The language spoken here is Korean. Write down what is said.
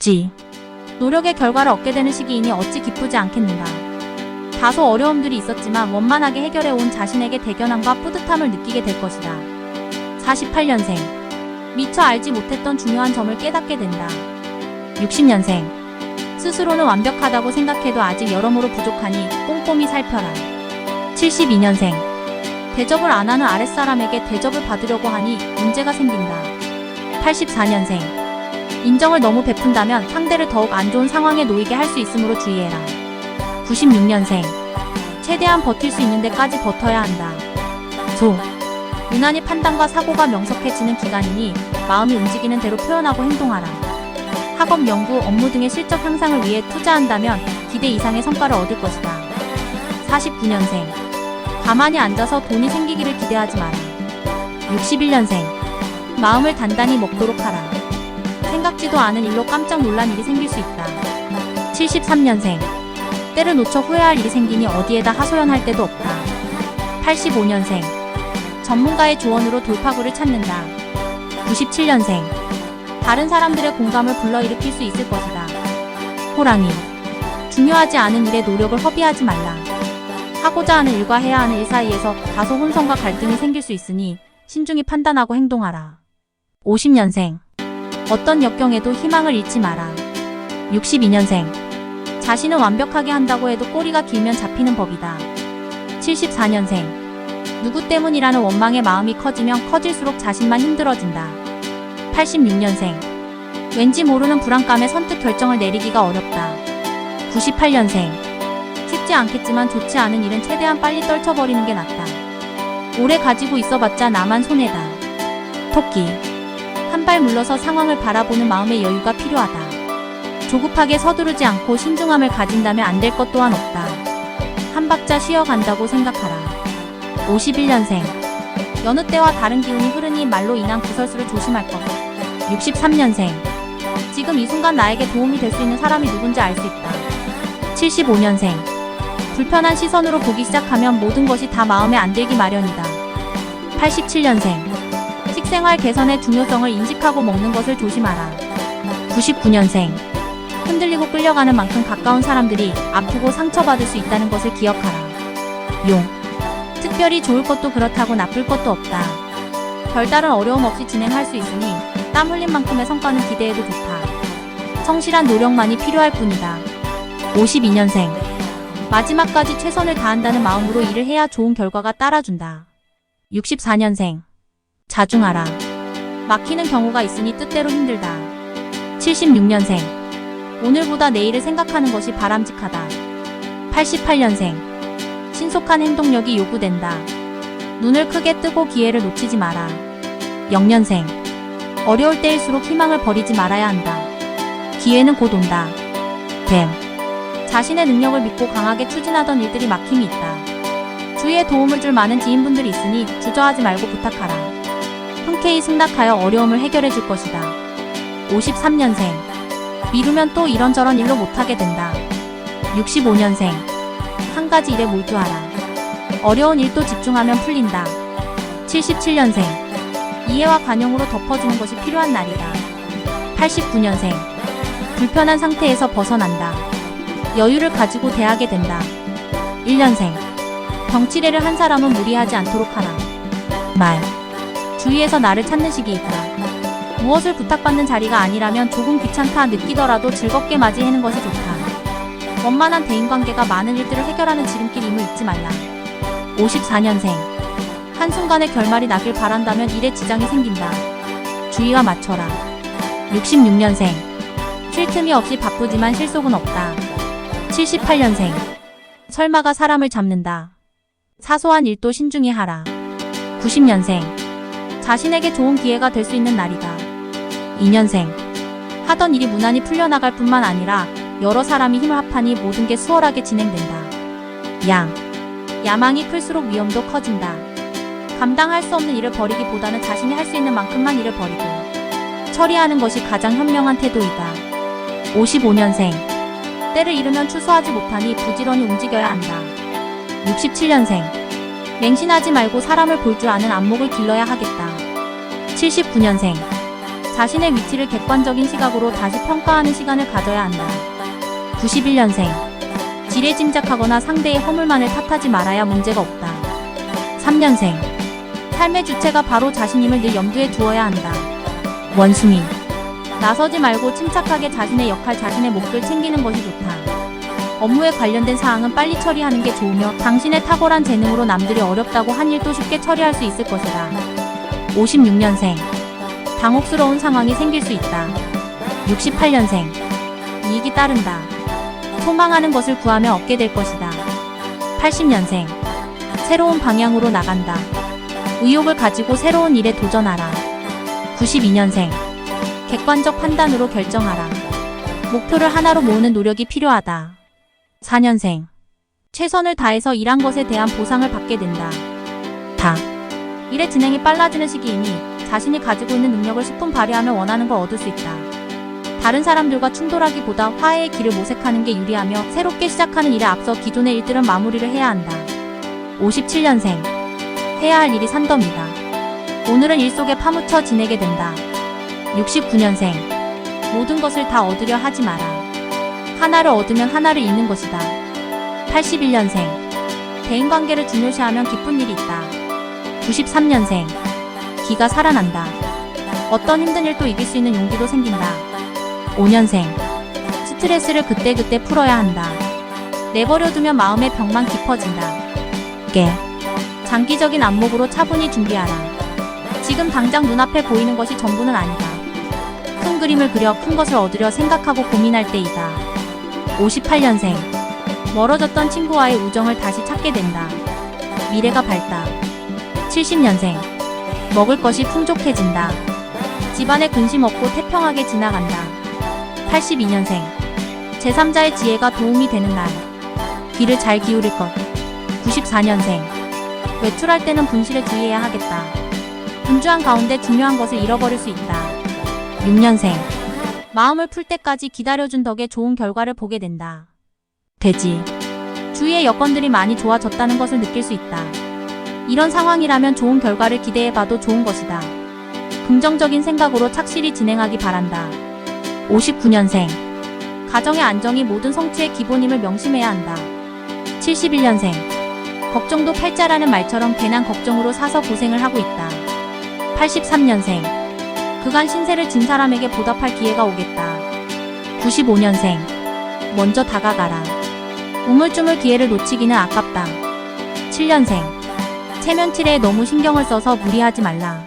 없지. 노력의 결과를 얻게 되는 시기이니 어찌 기쁘지 않겠는가. 다소 어려움들이 있었지만 원만하게 해결해온 자신에게 대견함과 뿌듯함을 느끼게 될 것이다. 48년생. 미처 알지 못했던 중요한 점을 깨닫게 된다. 60년생. 스스로는 완벽하다고 생각해도 아직 여러모로 부족하니 꼼꼼히 살펴라. 72년생. 대접을 안 하는 아랫사람에게 대접을 받으려고 하니 문제가 생긴다. 84년생. 인정을 너무 베푼다면 상대를 더욱 안 좋은 상황에 놓이게 할 수 있으므로 주의해라. 96년생. 최대한 버틸 수 있는 데까지 버텨야 한다. 소. 유난히 판단과 사고가 명석해지는 기간이니 마음이 움직이는 대로 표현하고 행동하라. 학업, 연구, 업무 등의 실적 향상을 위해 투자한다면 기대 이상의 성과를 얻을 것이다. 49년생. 가만히 앉아서 돈이 생기기를 기대하지 마라. 61년생. 마음을 단단히 먹도록 하라. 생각지도 않은 일로 깜짝 놀란 일이 생길 수 있다. 73년생. 때를 놓쳐 후회할 일이 생기니 어디에다 하소연할 데도 없다. 85년생. 전문가의 조언으로 돌파구를 찾는다. 97년생. 다른 사람들의 공감을 불러일으킬 수 있을 것이다. 호랑이. 중요하지 않은 일에 노력을 허비하지 말라. 하고자 하는 일과 해야 하는 일 사이에서 다소 혼선과 갈등이 생길 수 있으니 신중히 판단하고 행동하라. 50년생. 어떤 역경에도 희망을 잃지 마라. 62년생. 자신은 완벽하게 한다고 해도 꼬리가 길면 잡히는 법이다. 74년생. 누구 때문이라는 원망의 마음이 커지면 커질수록 자신만 힘들어진다. 86년생. 왠지 모르는 불안감에 선뜻 결정을 내리기가 어렵다. 98년생. 쉽지 않겠지만 좋지 않은 일은 최대한 빨리 떨쳐버리는 게 낫다. 오래 가지고 있어봤자 나만 손해다. 토끼. 한 발 물러서 상황을 바라보는 마음의 여유가 필요하다. 조급하게 서두르지 않고 신중함을 가진다면 안 될 것 또한 없다. 한 박자 쉬어간다고 생각하라. 51년생. 여느 때와 다른 기운이 흐르니 말로 인한 구설수를 조심할 것. 63년생. 지금 이 순간 나에게 도움이 될 수 있는 사람이 누군지 알 수 있다. 75년생. 불편한 시선으로 보기 시작하면 모든 것이 다 마음에 안 들기 마련이다. 87년생. 식생활 개선의 중요성을 인식하고 먹는 것을 조심하라. 99년생. 흔들리고 끌려가는 만큼 가까운 사람들이 아프고 상처받을 수 있다는 것을 기억하라. 용. 특별히 좋을 것도 그렇다고 나쁠 것도 없다. 별다른 어려움 없이 진행할 수 있으니 땀 흘린 만큼의 성과는 기대해도 좋다. 성실한 노력만이 필요할 뿐이다. 52년생. 마지막까지 최선을 다한다는 마음으로 일을 해야 좋은 결과가 따라준다. 64년생. 자중하라. 막히는 경우가 있으니 뜻대로 힘들다. 76년생. 오늘보다 내일을 생각하는 것이 바람직하다. 88년생. 신속한 행동력이 요구된다. 눈을 크게 뜨고 기회를 놓치지 마라. 0년생. 어려울 때일수록 희망을 버리지 말아야 한다. 기회는 곧 온다. 뱀. 자신의 능력을 믿고 강하게 추진하던 일들이 막힘이 있다. 주위에 도움을 줄 많은 지인분들이 있으니 주저하지 말고 부탁하라. 흔쾌히 승낙하여 어려움을 해결해 줄 것이다. 53년생. 미루면 또 이런저런 일로 못하게 된다. 65년생. 한 가지 일에 몰두하라. 어려운 일도 집중하면 풀린다. 77년생. 이해와 관용으로 덮어주는 것이 필요한 날이다. 89년생. 불편한 상태에서 벗어난다. 여유를 가지고 대하게 된다. 1년생. 병치레를 한 사람은 무리하지 않도록 하라. 말. 주위에서 나를 찾는 시기이다. 무엇을 부탁받는 자리가 아니라면 조금 귀찮다 느끼더라도 즐겁게 맞이하는 것이 좋다. 원만한 대인관계가 많은 일들을 해결하는 지름길임을 잊지 말라. 54년생. 한순간에 결말이 나길 바란다면 일에 지장이 생긴다. 주의와 맞춰라. 66년생. 쉴 틈이 없이 바쁘지만 실속은 없다. 78년생. 설마가 사람을 잡는다. 사소한 일도 신중히 하라. 90년생. 자신에게 좋은 기회가 될 수 있는 날이다. 2년생. 하던 일이 무난히 풀려나갈 뿐만 아니라 여러 사람이 힘을 합하니 모든 게 수월하게 진행된다. 양. 야망이 클수록 위험도 커진다. 감당할 수 없는 일을 벌이기보다는 자신이 할 수 있는 만큼만 일을 벌이고 처리하는 것이 가장 현명한 태도이다. 55년생. 때를 잃으면 추수하지 못하니 부지런히 움직여야 한다. 67년생. 맹신하지 말고 사람을 볼 줄 아는 안목을 길러야 하겠다. 79년생. 자신의 위치를 객관적인 시각으로 다시 평가하는 시간을 가져야 한다. 91년생. 지레 짐작하거나 상대의 허물만을 탓하지 말아야 문제가 없다. 3년생. 삶의 주체가 바로 자신임을 늘 염두에 두어야 한다. 원숭이. 나서지 말고 침착하게 자신의 역할, 자신의 몫을 챙기는 것이 좋다. 업무에 관련된 사항은 빨리 처리하는 게 좋으며 당신의 탁월한 재능으로 남들이 어렵다고 한 일도 쉽게 처리할 수 있을 것이다. 56년생. 당혹스러운 상황이 생길 수 있다. 68년생. 이익이 따른다. 소망하는 것을 구하며 얻게 될 것이다. 80년생. 새로운 방향으로 나간다. 의욕을 가지고 새로운 일에 도전하라. 92년생. 객관적 판단으로 결정하라. 목표를 하나로 모으는 노력이 필요하다. 4년생. 최선을 다해서 일한 것에 대한 보상을 받게 된다. 일의 진행이 빨라지는 시기이니 자신이 가지고 있는 능력을 10분 발휘하며 원하는 걸 얻을 수 있다. 다른 사람들과 충돌하기보다 화해의 길을 모색하는 게 유리하며 새롭게 시작하는 일에 앞서 기존의 일들은 마무리를 해야 한다. 57년생. 해야 할 일이 산더미다. 오늘은 일 속에 파묻혀 지내게 된다. 69년생. 모든 것을 다 얻으려 하지 마라. 하나를 얻으면 하나를 잃는 것이다. 81년생. 대인관계를 중요시하면 기쁜 일이 있다. 93년생. 기가 살아난다. 어떤 힘든 일도 이길 수 있는 용기도 생긴다. 5년생. 스트레스를 그때그때 풀어야 한다. 내버려두면 마음의 벽만 깊어진다. 장기적인 안목으로 차분히 준비하라. 지금 당장 눈앞에 보이는 것이 전부는 아니다. 큰 그림을 그려 큰 것을 얻으려 생각하고 고민할 때이다. 58년생. 멀어졌던 친구와의 우정을 다시 찾게 된다. 미래가 밝다. 70년생. 먹을 것이 풍족해진다. 집안에 근심 없고 태평하게 지나간다. 82년생. 제3자의 지혜가 도움이 되는 날. 귀를 잘 기울일 것. 94년생. 외출할 때는 분실에 주의해야 하겠다. 분주한 가운데 중요한 것을 잃어버릴 수 있다. 6년생. 마음을 풀 때까지 기다려준 덕에 좋은 결과를 보게 된다. 돼지. 주위의 여건들이 많이 좋아졌다는 것을 느낄 수 있다. 이런 상황이라면 좋은 결과를 기대해봐도 좋은 것이다. 긍정적인 생각으로 착실히 진행하기 바란다. 59년생. 가정의 안정이 모든 성취의 기본임을 명심해야 한다. 71년생. 걱정도 팔자라는 말처럼 괜한 걱정으로 사서 고생을 하고 있다. 83년생. 그간 신세를 진 사람에게 보답할 기회가 오겠다. 95년생. 먼저 다가가라. 우물쭈물 기회를 놓치기는 아깝다. 7년생. 체면 칠에 너무 신경을 써서 무리하지 말라.